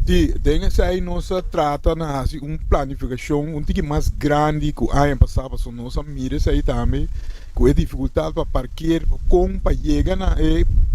Sim, tem essa aí nossa trata na assim, planificação um tique mais grande que a passava só nossa mira isso aí também com a dificuldade para parquear com para chegar na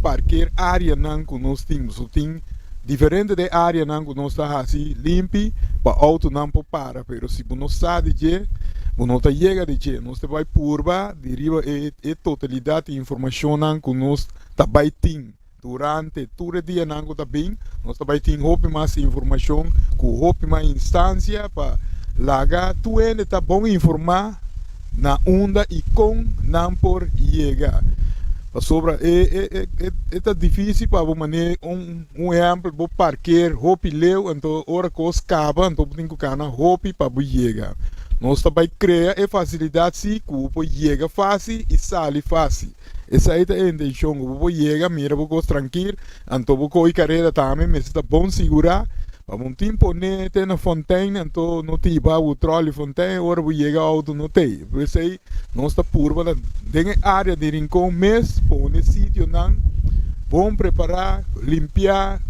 parquear área não que nós temos só tem diferente de área não que nós está assim limpe para auto não para pero se não sabe de não está chega de que nós vai purba deriva a totalidade de informação não que nós está vai ter durante todo o dia nango também nós também tem hope mais informação com hope mais instância para lagar tu ainda tá bom informar na onda e com não por chegar para sobra é difícil para maneira exemplo para parquear hope leu então hora que os acaba então tem que cana hope para chegar nós também criar a facilidade se que chega fácil e sai fácil essa aí é a intenção, eu vou chegar, mira, vou tranquilo, então vou correr carreira também, mas está bom segurar, para um tempo né, tem na fontaine, então não tem para o trole fontaine, agora vou chegar auto não tem, por isso aí, nós está purva, tem área de rincão mês, por nesse sítio não, bom preparar, limpar,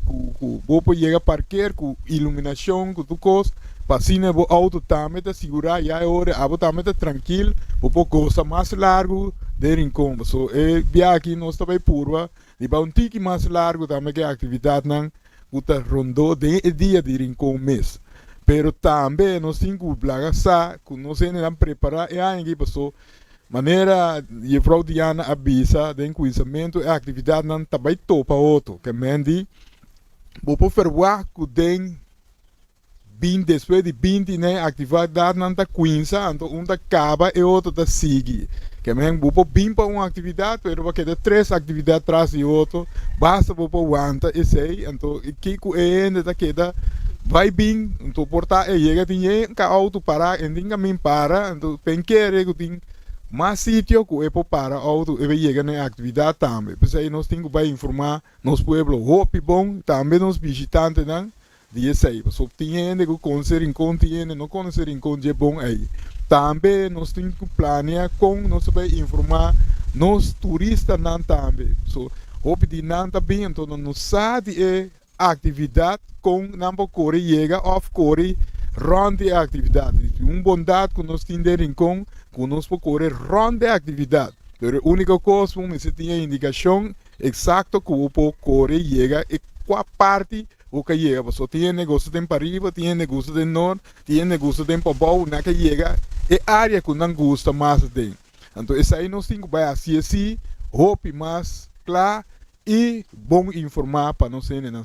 vou chegar parquear, com iluminação, com tudo coisa, para assim o auto também está segurar, e agora, a também está tranquilo, vou coisa mais largo, de rincão. So, via aqui nós também purva, e para um tique mais largo também que a atividade não puta rondou de dia de rincão mês. Pero também nós temos que blagar que nós ainda preparar e aí passou maneira e frau Diana avisa de conhecimento a atividade não também topa outro, que mendi vou fervar que tem 20 depois de 20 né atividade não está 15, então um acaba e outro está sigue. Que men bupo bimpa uma atividade, pero vai quedar três atividades atrás de outro, basta bupo aguanta e sei, então que o ainda tá queda vai bem, então portar e chega tinha que auto parar, e ninguém me para, então penquere que tem mais sítio que é para auto e vai chegar na atividade também. Por isso aí nós temos que informar nos pueblo hopi bom, também nos visitantes não, de sei, só tinha que conhecer em conta, não conhecer em conta é bom aí. Também nós temos que planear com nós vai informar nos turistas não também. So, hope de não também então não sabe a atividade com não pode correr chega off correr ronde a atividade. Bondade que nós temos de rincão que nós pode correr ronde a atividade. Pero a única coisa que você tinha indicação exata que o pode correr chega e qual parte o que chega. Só tem negócio de para arriba, tem negócio de norte, tem negócio de para baixo, na que chega é área que não gosta mais de. Então, isso aí nós temos que assim, hope mais claro e bom informar para não ser nenhum